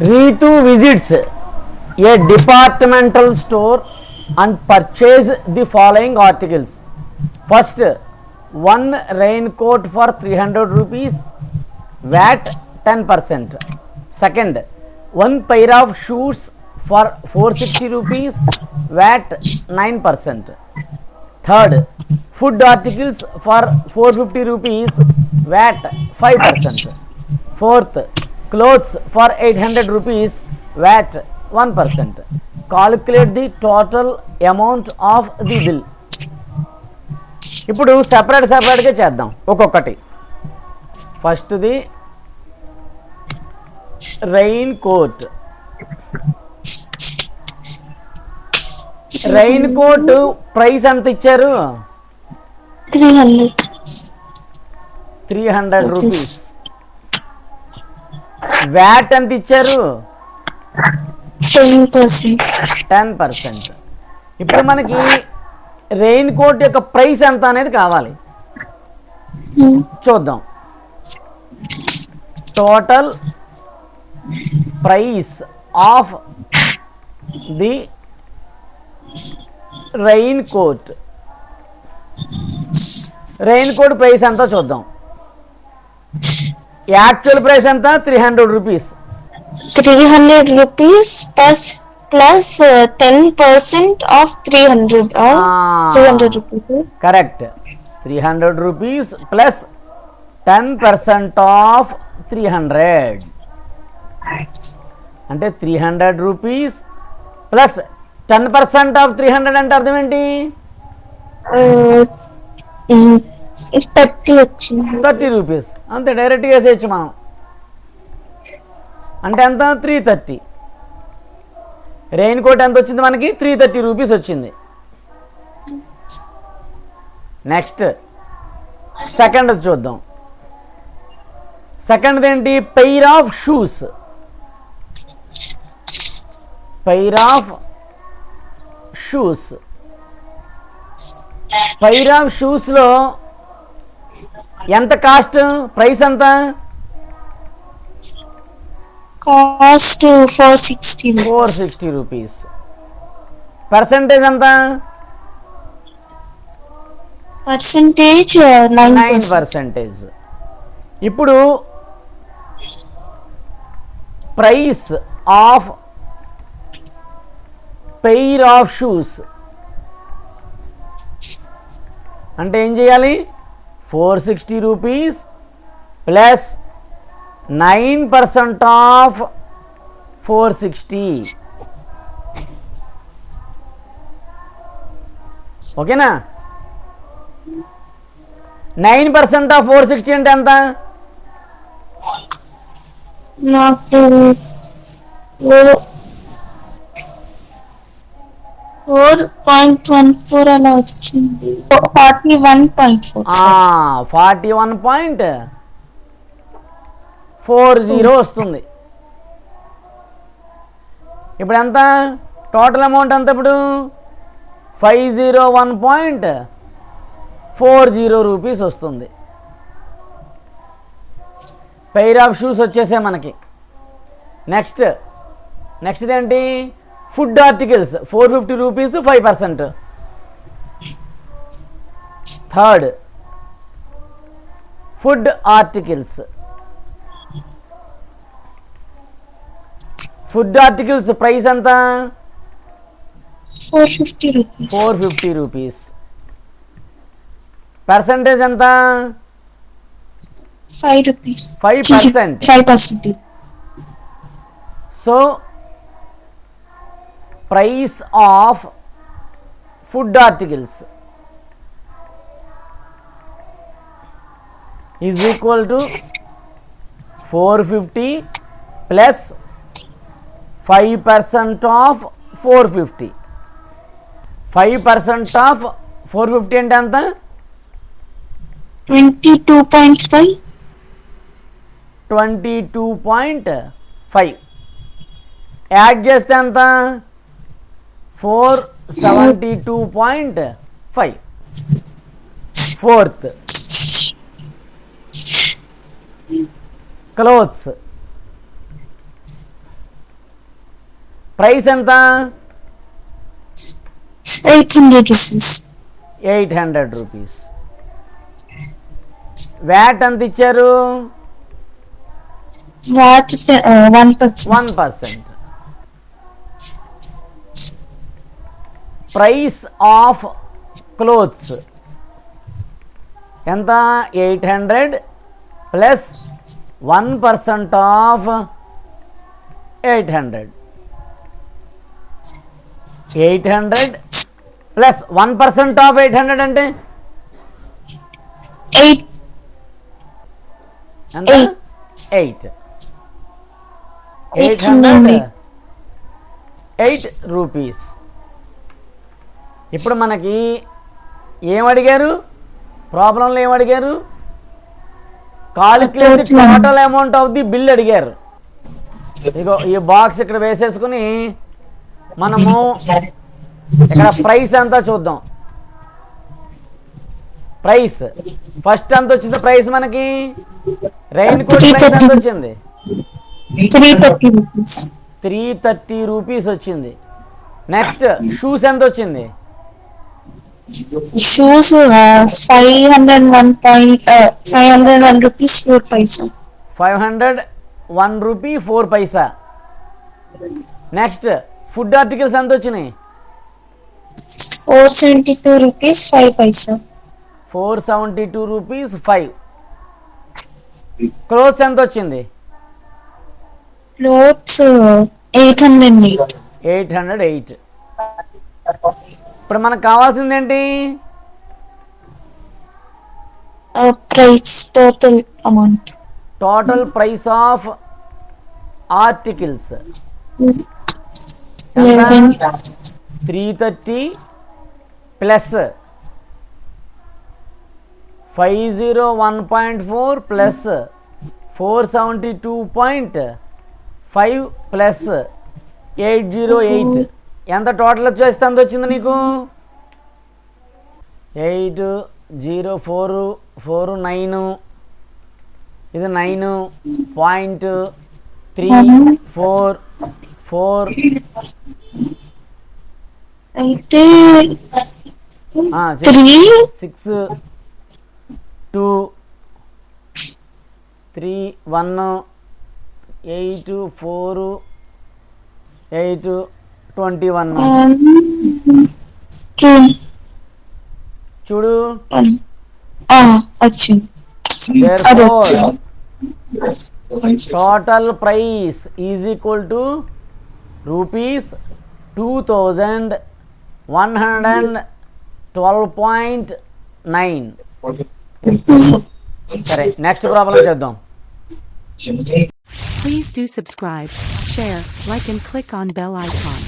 Ritu visits a departmental store and purchase the following articles. First, one raincoat for 300 rupees, VAT 10%. Second, one pair of shoes for 460 rupees, VAT 9%. Third, food articles for 450 rupees, VAT 5%. Fourth, clothes for 800 rupees, VAT 1%. Calculate the total amount of the bill. ఇప్పుడు సెపరేట్గా చేద్దాం ఒక్కొక్కటి. ఫస్ట్ది raincoat. Raincoat price ఎంత ఇచ్చారు? 300 rupees. VAT ఎంత ఇచ్చారు? 10%. ఇప్పుడు మనకి రెయిన్ కోట్ యొక్క ప్రైస్ ఎంత అనేది కావాలి. చూద్దాం. Total price of the raincoat. Raincoat price ఎంత చూద్దాం. యాక్చువల్ ప్రైస్ ఎంత? 300 rupees. 300 rupees plus 10% of 300 or 300 rupees. Correct. 300 rupees plus 10% of 300. అంటే 300 రూపీస్ ప్లస్ 10% ఆఫ్ 300 అంటే అర్థం ఏంటి? 30 వచ్చింది. 30 రూపీస్ అంతే, డైరెక్ట్గా వేసేయచ్చు మనం. అంటే ఎంత? 330. రెయిన్ కోట్ ఎంత వచ్చింది మనకి? 330 రూపీస్ వచ్చింది. నెక్స్ట్ సెకండ్ చూద్దాం. సెకండ్ ఏంటి? Pair of shoes. Pair of shoes. Pair of షూస్లో ఎంత కాస్ట్? ప్రైస్ ఎంత? Cost 460 rupees. పర్సెంటేజ్ ఎంత? పర్సెంటేజ్ 9%. ఇప్పుడు price of pair of shoes అంటే ఏం చేయాలి? 460 రూపీస్ ప్లస్ 9% ఆఫ్ 460. ఓకేనా? 9% ఆఫ్ 460 అంటే ఎంత? నాకు 4.14 అలా వచ్చింది. 41.40 వస్తుంది. ఇప్పుడు ఎంత టోటల్ అమౌంట్ ఎంత? ఇప్పుడు 501.40 రూపీస్ వస్తుంది. పెయిర్ ఆఫ్ షూస్ వచ్చేసే మనకి. నెక్స్ట్ ఏంటి? Food articles 450 rupees 5%. Third food articles. Food articles price ఎంత? 450 రూపీస్. పర్సంటేజ్ ఎంత? 5%. So price of food articles is equal to 450 plus 5% of 450. 5% of 450 అంటే ఎంత? 22.5. యాడ్ చేస్తే ఎంత? 472.5. Fourth clothes. ప్రైస్ ఎంత? 800 rupees. 800 రూపీస్. వ్యాట్ ఎంత ఇచ్చారు? VAT 1%. 1%. ప్రైస్ ఆఫ్ క్లోత్స్ ఎంత? 800 ప్లస్ 1% ఆఫ్ 800. 800 ప్లస్ 1% ఆఫ్ 800 అంటే 8. ఎంత? 8. 800. 8 రూపీస్. ఇప్పుడు మనకి ఏమడిగారు ప్రాబ్లంలో? ఏమడిగారు? Calculate total amount of the bill అడిగారు. ఇగో ఈ బాక్స్ ఇక్కడ వేసేసుకుని మనము ఇక్కడ ప్రైస్ ఎంత చూద్దాం. ప్రైస్ ఫస్ట్ ఎంత వచ్చింది? ప్రైస్ మనకి రెయిన్ కోట్ ప్రైస్ ఎంత వచ్చింది? 330 rupees. 330 రూపీస్ వచ్చింది. నెక్స్ట్ షూస్ ఎంత వచ్చింది? Shoes 501 rupees 4 paisa. 501 రూపీ 4 పైసా. నెక్స్ట్ ఫుడ్ ఆర్టికల్స్ ఎంత వచ్చినాయి? 472 rupees 5 paisa. 472 రూపీస్ 5. క్లోత్స్ ఎంత వచ్చింది? Clothes 808. 808. ఇప్పుడు మనకు కావాల్సింది ఏంటి? Price total amount. Total price of articles 330 plus 501.4 plus 472.5 plus 808 ఎంత టోటల్ వచ్చేస్తే ఎంత వచ్చింది నీకు? 80449 ఇది 9.344 అయితే 6 2 3 1 8 4 8 21 చూడు. వచ్చింది. Total price is equal to rupees 2112.9. సరే నెక్స్ట్ ప్రాబ్లం చేద్దాం. Please do subscribe, share, like and click on bell icon.